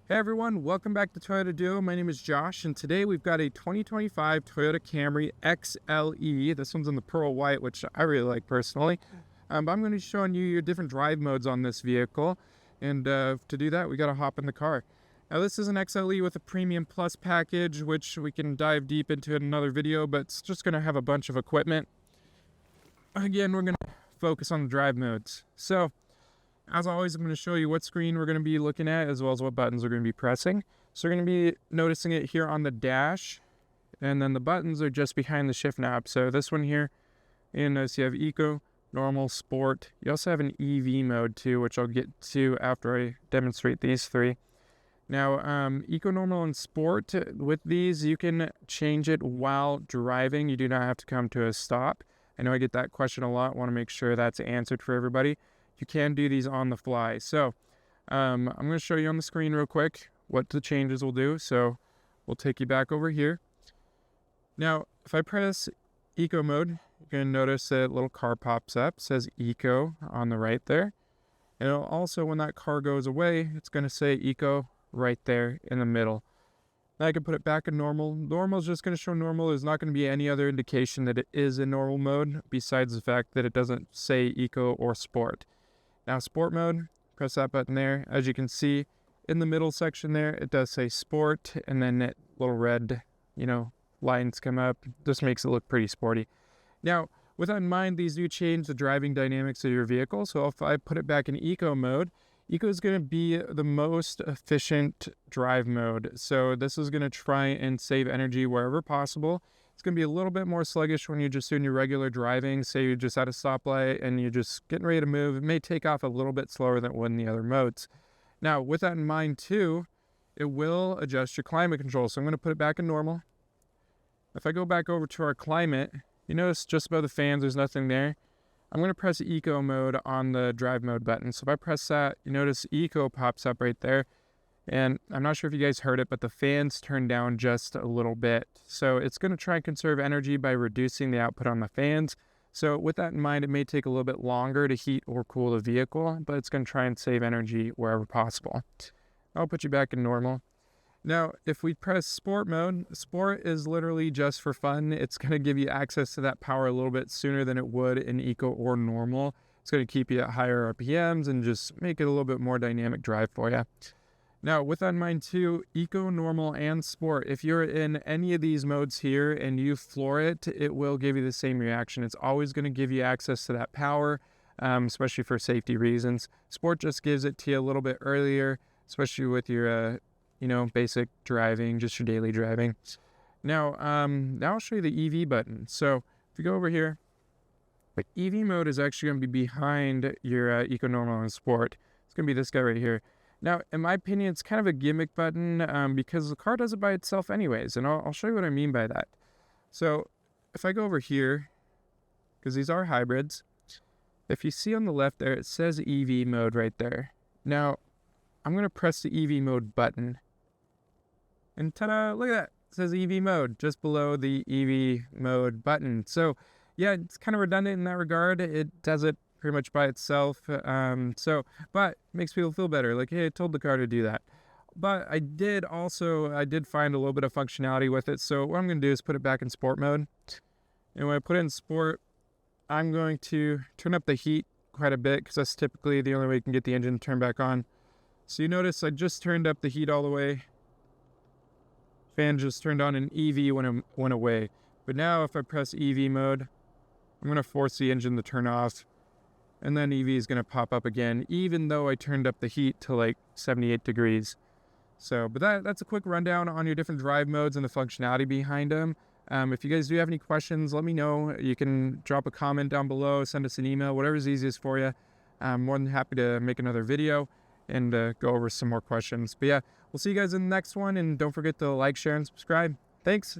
Hey everyone, welcome back to Toyota Duo. My name is Josh, and today we've got a 2025 Toyota Camry XLE. This one's in the pearl white, which I really like personally. But I'm going to be showing you your different drive modes on this vehicle. And to do that, we got to hop in the car. Now this is an XLE with a Premium Plus package, which we can dive deep into in another video, but it's just going to have a bunch of equipment. Again, we're going to focus on the drive modes. So, as always, I'm going to show you what screen we're going to be looking at, as well as what buttons we're going to be pressing. So we're going to be noticing it here on the dash, and then the buttons are just behind the shift knob. So this one here, you notice you have Eco, Normal, Sport. You also have an EV mode too, which I'll get to after I demonstrate these three. Now, Eco, Normal, and Sport, with these, you can change it while driving. You do not have to come to a stop. I know I get that question a lot. Want to make sure that's answered for everybody. You can do these on the fly. So I'm going to show you on the screen real quick what the changes will do. So we'll take you back over here. Now, if I press Eco mode, you're going to notice that a little car pops up, says Eco on the right there. And it'll also, when that car goes away, it's going to say Eco right there in the middle. Now I can put it back in normal. Normal is just going to show normal. There's not going to be any other indication that it is in normal mode, besides the fact that it doesn't say Eco or Sport. Now Sport mode, press that button there. As you can see in the middle section there, it does say Sport, and then that little red, lines come up. This makes it look pretty sporty. Now, with that in mind, these do change the driving dynamics of your vehicle. So if I put it back in Eco mode, Eco is going to be the most efficient drive mode. So this is going to try and save energy wherever possible. It's going to be a little bit more sluggish when you're just doing your regular driving. Say you're just at a stoplight and you're just getting ready to move. It may take off a little bit slower than it would in the other modes. Now, with that in mind too, it will adjust your climate control. So I'm going to put it back in normal. If I go back over to our climate, you notice just above the fans, there's nothing there. I'm going to press Eco mode on the drive mode button. So if I press that, you notice Eco pops up right there. And I'm not sure if you guys heard it, but the fans turn down just a little bit. So it's going to try and conserve energy by reducing the output on the fans. So with that in mind, it may take a little bit longer to heat or cool the vehicle, but it's going to try and save energy wherever possible. I'll put you back in normal. Now, if we press Sport mode, Sport is literally just for fun. It's going to give you access to that power a little bit sooner than it would in Eco or Normal. It's going to keep you at higher RPMs and just make it a little bit more dynamic drive for you. Now, with that in mind too, Eco, Normal, and Sport, if you're in any of these modes here and you floor it, it will give you the same reaction. It's always going to give you access to that power, especially for safety reasons. Sport just gives it to you a little bit earlier, especially with your, basic driving, just your daily driving. Now I'll show you the EV button. So if you go over here, the EV mode is actually going to be behind your Eco, Normal, and Sport. It's going to be this guy right here. Now, in my opinion, it's kind of a gimmick button because the car does it by itself anyways, and I'll show you what I mean by that. So, if I go over here, because these are hybrids, if you see on the left there, it says EV mode right there. Now, I'm going to press the EV mode button, and ta-da, look at that, it says EV mode just below the EV mode button. So, yeah, it's kind of redundant in that regard. It does it pretty much by itself, but it makes people feel better, like, hey, I told the car to do that. But I did find a little bit of functionality with it. So what I'm going to do is put it back in Sport mode, and when I put it in Sport, I'm going to turn up the heat quite a bit, because that's typically the only way you can get the engine to turn back on. So you notice I just turned up the heat all the way. Fan just turned on, and EV went away. But now if I press EV mode, I'm going to force the engine to turn off, and then EV is going to pop up again, even though I turned up the heat to like 78 degrees. So, but that's a quick rundown on your different drive modes and the functionality behind them. If you guys do have any questions, let me know. You can drop a comment down below, send us an email, whatever's easiest for you. I'm more than happy to make another video and go over some more questions. But yeah, we'll see you guys in the next one, and don't forget to like, share, and subscribe. Thanks.